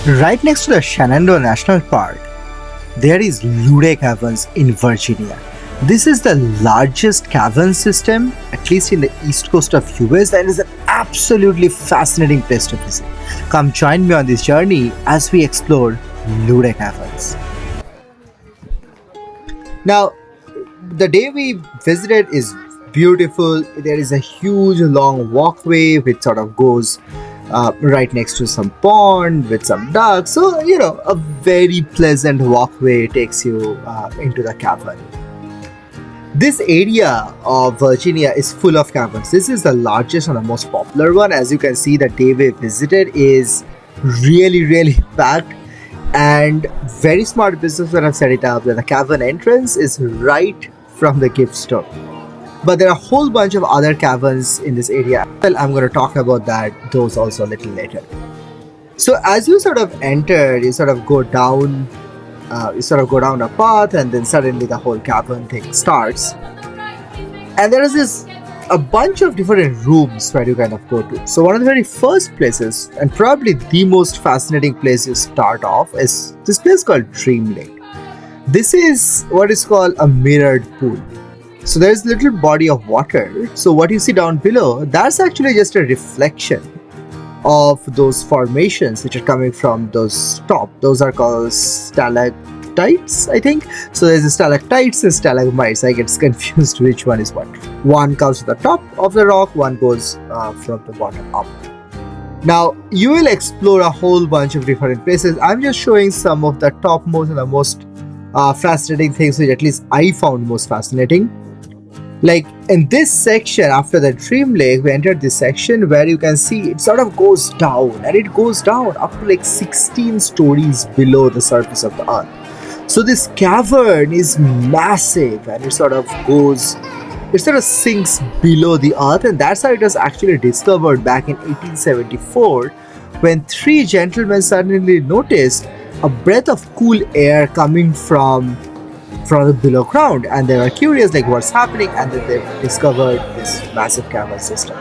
Right next to the Shenandoah National Park, there is Luray Caverns in Virginia. This is the largest cavern system, at least in the east coast of US, and is an absolutely fascinating place to visit. Come join me on this journey as we explore Luray Caverns. Now, the day we visited is beautiful. There is a huge long walkway which sort of goes right next to some pond with some ducks. So, a very pleasant walkway takes you into the cavern. This area of Virginia is full of caverns. This is the largest and the most popular one. As you can see, the day we visited is really packed, and very smart businessmen have set it up where the cavern entrance is right from the gift store. But there are a whole bunch of other caverns in this area. Well, I'm going to talk about those also a little later. So as you sort of enter, you sort of go down a path, and then suddenly the whole cavern thing starts. And there is a bunch of different rooms where you kind of go to. So one of the very first places, and probably the most fascinating place you start off, is this place called Dream Lake. This is what is called a mirrored pool. So there's a little body of water. So what you see down below, that's actually just a reflection of those formations which are coming from those top. Those are called stalactites, I think. So there's the stalactites and stalagmites. I get confused which one is what. One comes to the top of the rock, one goes from the bottom up. Now, you will explore a whole bunch of different places. I'm just showing some of the topmost and the most fascinating things which at least I found most fascinating. Like in this section, after the Dream Lake, we entered this section where you can see it sort of goes down, and it goes down up to like 16 stories below the surface of the earth. So this cavern is massive, and it sort of sinks below the earth, and that's how it was actually discovered back in 1874, when three gentlemen suddenly noticed a breath of cool air coming from the below ground, and they were curious like what's happening, and then they discovered this massive cavern system.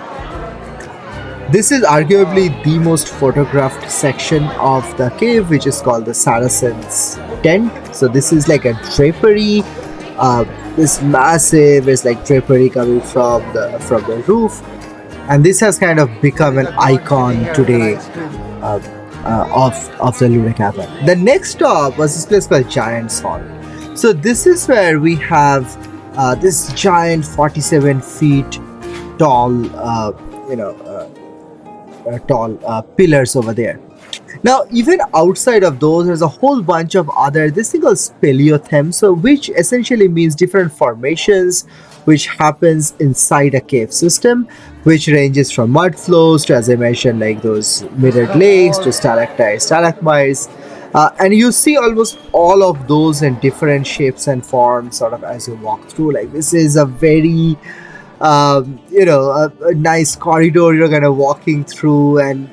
This is arguably the most photographed section of the cave, which is called the Saracen's Tent. So this is like a drapery, this massive is like drapery coming from the roof, and this has kind of become an icon today of the Luray Cavern. The next stop was this place called Giant's Hall. So this is where we have this giant 47 feet tall, pillars over there. Now, even outside of those, there's a whole bunch of other, this thing called speleothems, so which essentially means different formations which happens inside a cave system, which ranges from mud flows to, as I mentioned, like those mirrored lakes to stalactites, stalagmites. And you see almost all of those in different shapes and forms sort of as you walk through. Like this is a very, a nice corridor you're kind of walking through, and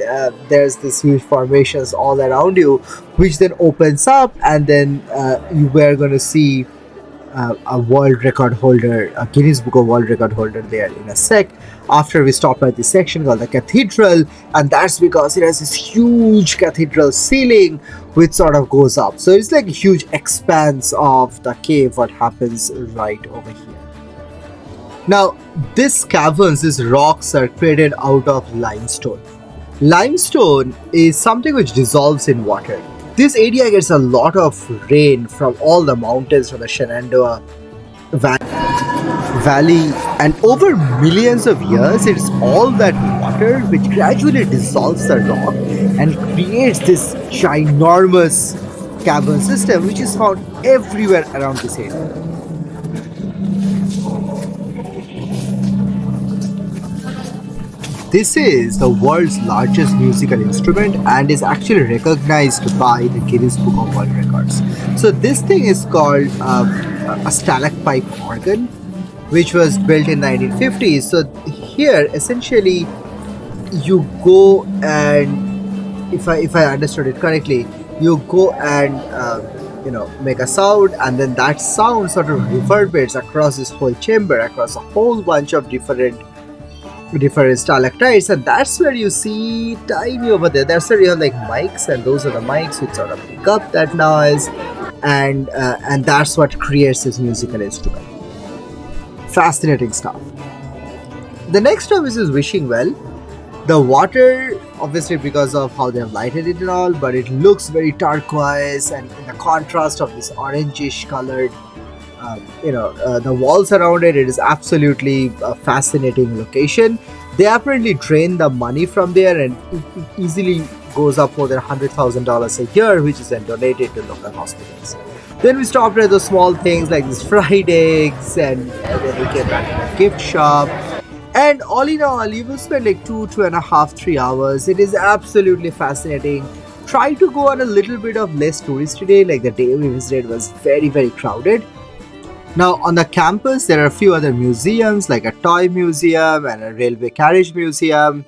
there's this huge formations all around you, which then opens up, and then you were going to see a world record holder, a Guinness Book of World Record holder there in a sec. After we stop at this section called the cathedral, and that's because it has this huge cathedral ceiling which sort of goes up. So it's like a huge expanse of the cave what happens right over here. Now, these caverns, these rocks are created out of limestone. Limestone is something which dissolves in water. This area gets a lot of rain from all the mountains from the Shenandoah Valley, and over millions of years it's all that water which gradually dissolves the rock and creates this ginormous cavern system which is found everywhere around this area. This is the world's largest musical instrument and is actually recognized by the Guinness Book of World Records. So this thing is called a Stalacpipe Organ, which was built in 1950s. So here, essentially, you go and, if I understood it correctly, you go and make a sound, and then that sound sort of reverberates across this whole chamber, across a whole bunch of different different stalactites, and that's where you see tiny over there. That's where you have like mics, and those are the mics which sort of pick up that noise, and that's what creates this musical instrument. Fascinating stuff. The next service is wishing well. The water, obviously because of how they have lighted it and all, but it looks very turquoise, and in the contrast of this orangish colored, the walls around it, it is absolutely a fascinating location. They apparently drain the money from there, and it easily goes up more than $100,000 a year, which is then donated to local hospitals. Then we stopped at the small things like these fried eggs, and then we came back to the gift shop. And all in all, you will spend like 2.5, 3 hours. It is absolutely fascinating. Try to go on a little bit of less touristy day, like the day we visited was very, very crowded. Now, on the campus, there are a few other museums like a toy museum and a railway carriage museum.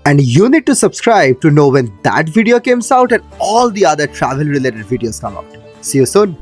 And you need to subscribe to know when that video comes out and all the other travel related videos come out. See you soon.